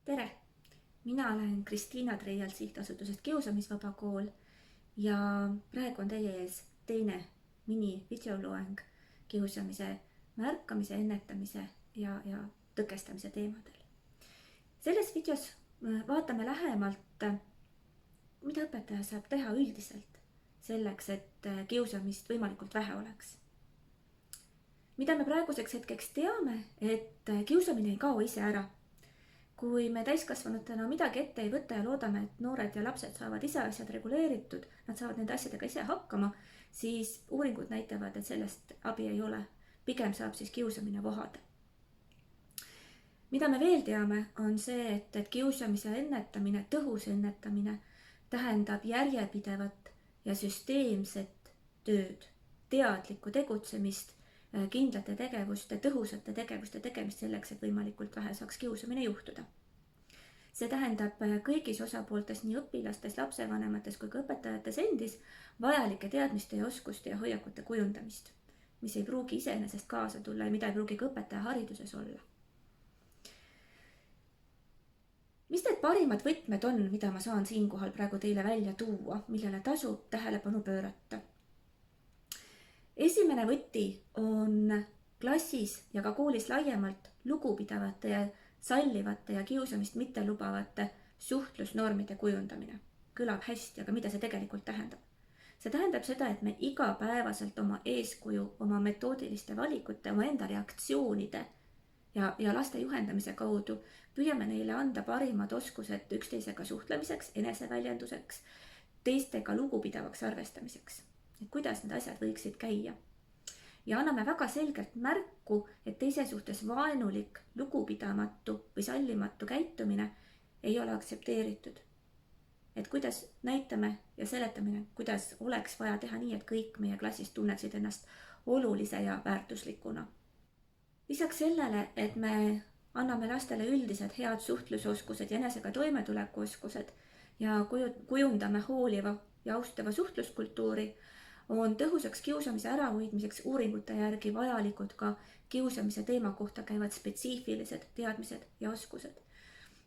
Tere! Mina olen Kristiina Treialt sihtasutusest Kiusamisvaba Kool ja praegu on teie ees teine mini-videoloeng kiusamise märkamise, ennetamise ja tõkestamise teemadel. Selles videos vaatame lähemalt, mida õpetaja saab teha üldiselt selleks, et kiusamist võimalikult vähe oleks. Mida me praeguseks hetkeks teame, et kiusamine ei kao ise ära. Kui me täiskasvanutena midagi ette ei võta ja loodame, et noored ja lapsed saavad ise asjad reguleeritud, nad saavad nende asjadega ise hakkama, siis uuringud näitavad, et sellest abi ei ole. Pigem saab siis kiusamine vohada. Mida me veel teame, on see, et kiusamise ennetamine, tõhus ennetamine tähendab järjepidevat ja süsteemset tööd, teadlikku tegutsemist, kindlate tegevuste, tõhusate tegevuste tegemist selleks, et võimalikult vähe saaks kiusamine juhtuda. See tähendab kõigis osapooltes, nii õpilastes, lapsevanemates kui ka õpetajates endis, vajalike teadmiste ja oskuste ja hoiakute kujundamist, mis ei pruugi iseenesest kaasa tulla ja mida ei pruugi ka õpetaja hariduses olla. Mis need parimad võtmed on, mida ma saan siinkohal praegu teile välja tuua, millele tasub tähelepanu pöörata? Esimene võti on klassis ja ka koolis laiemalt lugupidavate ja sallivate ja kiusamist mitte lubavate suhtlusnormide kujundamine. Kõlab hästi, aga mida see tegelikult tähendab? See tähendab seda, et me igapäevaselt oma eeskuju, oma metoodiliste valikute, oma enda reaktsioonide ja laste juhendamise kaudu püüame neile anda parimad oskused üksteisega suhtlemiseks, eneseväljenduseks, teistega lugupidavaks arvestamiseks. Et kuidas need asjad võiksid käia. Ja anname väga selgelt märku, et teise suhtes vaenulik, lugupidamatu või sallimatu käitumine ei ole aktsepteeritud. Et kuidas näitame ja seletamine, kuidas oleks vaja teha nii, et kõik meie klassis tunneksid ennast olulise ja väärtuslikuna. Lisaks sellele, et me anname lastele üldised head suhtlusoskused ja enesega toimetulekuoskused ja kujundame hooliva ja austava suhtluskultuuri, on tõhusaks kiusamise ärahoidmiseks uuringute järgi vajalikud ka kiusamise teema kohta käivad spetsiifilised teadmised ja oskused.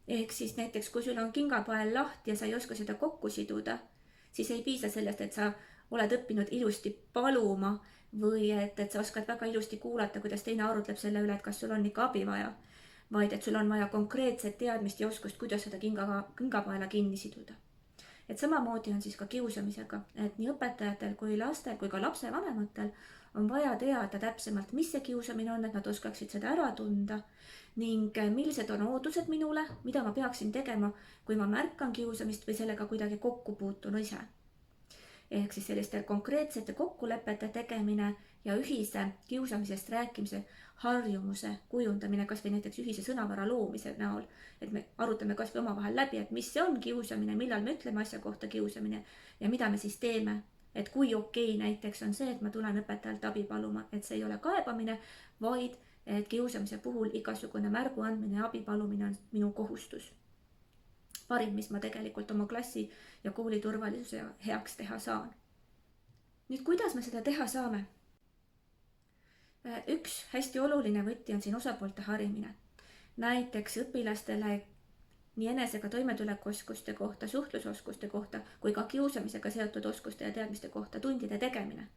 Ehk siis näiteks, kui sul on kingapael lahti ja sa ei oska seda kokku siduda, siis ei piisa sellest, et sa oled õppinud ilusti paluma või et sa oskad väga ilusti kuulata, kuidas teine arutleb selle üle, et kas sul on ikka abi vaja, vaid et sul on vaja konkreetset teadmist ja oskust, kuidas seda kingapaela kinni siduda. Et samamoodi on siis ka kiusamisega, et nii õpetajatel kui lastel kui ka lapsevanematel on vaja teada täpsemalt, mis see kiusamine on, et nad oskaksid seda ära tunda ning millised on ootused minule, mida ma peaksin tegema, kui ma märkan kiusamist või sellega kuidagi kokku puutun ise. Ehk siis selliste konkreetsete kokkulepete tegemine ja ühise kiusamisest rääkimise harjumuse kujundamine, kas või näiteks ühise sõnavara loomise näol, et me arutame kas või omavahel läbi, et mis see on kiusamine, millal me ütleme asja kohta kiusamine ja mida me siis teeme. Et kui okei näiteks on see, et ma tulen õpetajalt abi paluma, et see ei ole kaebamine, vaid et kiusamise puhul igasugune märgu andmine ja abi palumine on minu kohustus. Parim, mis ma tegelikult oma klassi ja kooli turvalisuse heaks teha saan. Nüüd, kuidas me seda teha saame? Üks hästi oluline võti on siin osapoolte harimine. Näiteks õpilastele nii enesega toimetulekuoskuste kohta, suhtlusoskuste kohta, kui ka kiusamisega seotud oskuste ja teadmiste kohta tundide tegemine.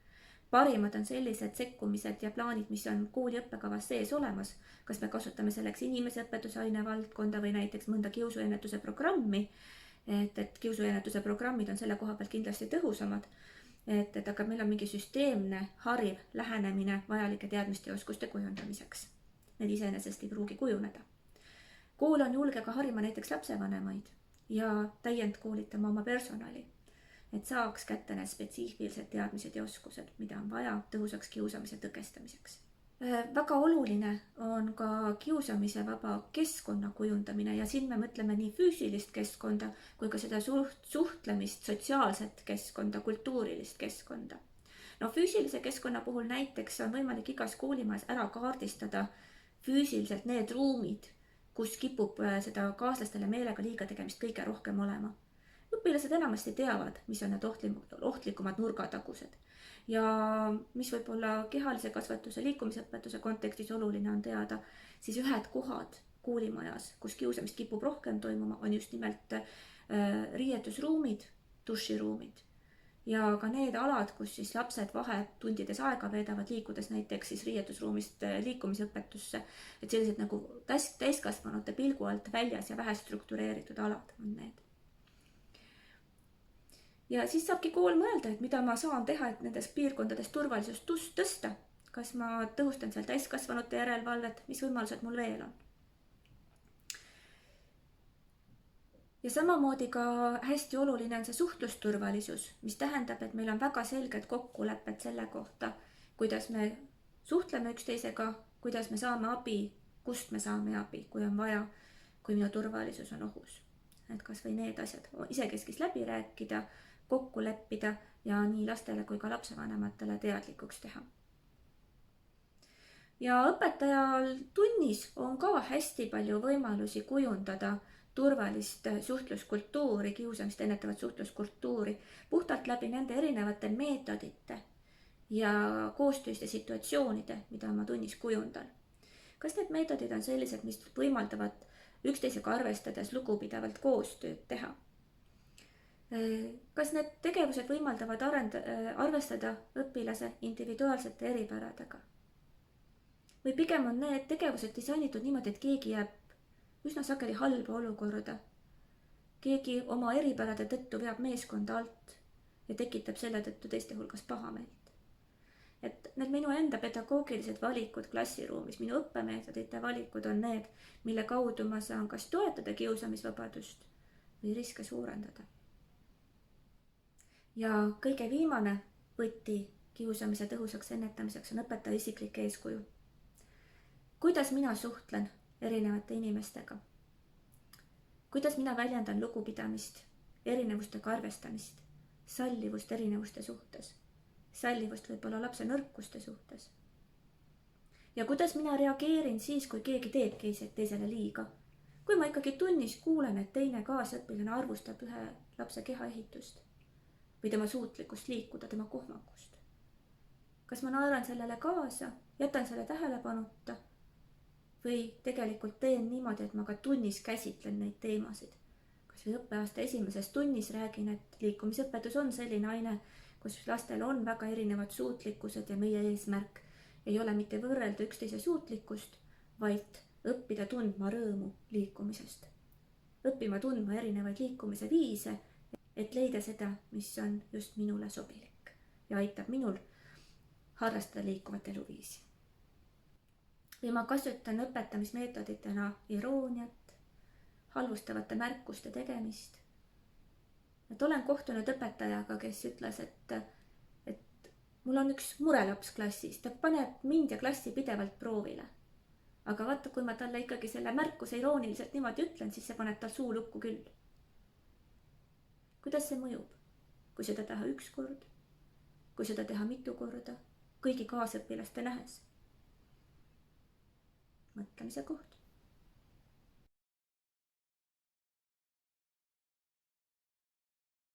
Parimad on sellised sekkumised ja plaanid, mis on kooli õppekavas sees olemas. Kas me kasutame selleks inimeseõpetuse ainevaldkonda või näiteks mõnda kiusuennetuse programmi, et kiusuennetuse programmid on selle koha pealt kindlasti tõhusamad. Aga meil on mingi süsteemne, hariv lähenemine vajalike teadmiste ja oskuste kujundamiseks. Need iseenesest ei pruugi kujuneda. Kool on julge ka harima näiteks lapsevanemaid ja täiendkoolitama oma personali, et saaks kätte need spetsiifilised teadmised ja oskused, mida on vaja tõhusaks kiusamise tõkestamiseks. Väga oluline on ka kiusamise vaba keskkonna kujundamine ja siin me mõtleme nii füüsilist keskkonda kui ka seda suhtlemist, sotsiaalset keskkonda, kultuurilist keskkonda. No füüsilise keskkonna puhul näiteks on võimalik igas koolimajas ära kaardistada füüsiliselt need ruumid, kus kipub seda kaaslastele meelega liiga tegemist kõige rohkem olema. Õpilased enamasti teavad, mis on need ohtlikumad nurgatagused ja mis võib olla kehalise kasvatuse, liikumisõpetuse kontekstis oluline on teada, siis ühed kohad, koolimajas, kus kiusamist kipub rohkem toimuma, on just nimelt riietusruumid, duširuumid ja ka need alad, kus siis lapsed vahetundides aega veedavad, liikudes näiteks siis riietusruumist liikumisõpetusse, et sellised nagu täiskasvanute pilgu alt väljas ja vähe struktureeritud alad on need. Ja siis saabki kool mõelda, et mida ma saan teha, et nendes piirkondades turvalisust tõsta. Kas ma tõhustan seal täiskasvanute järelevalvet, mis võimalused mul veel on. Ja samamoodi ka hästi oluline on see suhtlusturvalisus, mis tähendab, et meil on väga selged kokkulepped selle kohta, kuidas me suhtleme üksteisega, kuidas me saame abi, kust me saame abi, kui on vaja, kui minu turvalisus on ohus. Et kas või need asjad isekeskis läbi rääkida, kokku leppida ja nii lastele kui ka lapsevanematele teadlikuks teha. Ja õpetajal tunnis on ka hästi palju võimalusi kujundada turvalist suhtluskultuuri, kiusamist ennetavat suhtluskultuuri puhtalt läbi nende erinevate meetodite ja koostööste situatsioonide, mida ma tunnis kujundan. Kas need meetodid on sellised, mis võimaldavad üksteisega arvestades lugupidavalt koostööd teha? Kas need tegevused võimaldavad arvestada õpilase individuaalsete eripäradega? Või pigem on need tegevused disainitud niimoodi, et keegi jääb üsna sageli halba olukorda. Keegi oma eripärade tõttu veab meeskonda alt ja tekitab selle tõttu teiste hulgas pahameelt. Et need minu enda pedagoogilised valikud klassiruumis, minu õppemeetodite valikud on need, mille kaudu ma saan kas toetada kiusamisvabadust või riske suurendada. Ja kõige viimane võti kiusamise tõhusaks ennetamiseks on õpetaja isiklik eeskuju. Kuidas mina suhtlen erinevate inimestega? Kuidas mina väljendan lugupidamist, erinevustega arvestamist, sallivust erinevuste suhtes, sallivust võib-olla lapse nõrkuste suhtes? Ja kuidas mina reageerin siis, kui keegi teeb teisele liiga? Kui ma ikkagi tunnis kuulen, et teine kaasõpilane arvustab ühe lapse kehaehitust või tema suutlikkust liikuda, tema kohmakust. Kas ma naeran sellele kaasa, jätan selle tähelepanuta või tegelikult teen niimoodi, et ma ka tunnis käsitlen neid teemasid. Kas või õppeaasta esimeses tunnis räägin, et liikumisõpetus on selline aine, kus lastel on väga erinevad suutlikkused ja meie eesmärk ei ole mitte võrrelda üksteise suutlikkust, vaid õppida tundma rõõmu liikumisest. Õppima tundma erinevaid liikumise viise, et leida seda, mis on just minule sobilik ja aitab minul harrastada liikuvat eluviisi. Või ma kasutan õpetamismeetoditena irooniat, halvustavate märkuste tegemist. Et olen kohtunud õpetajaga, kes ütles, et mul on üks murelaps klassis, ta paneb mind ja klassi pidevalt proovile. Aga vaata, kui ma talle ikkagi selle märkuse irooniliselt niimoodi ütlen, siis see paneb tal suu lukku küll. Kuidas see mõjub? Kui seda teha üks kord, kui seda teha mitu korda, kõigi kaasõpilaste nähes. Mõtlemise koht.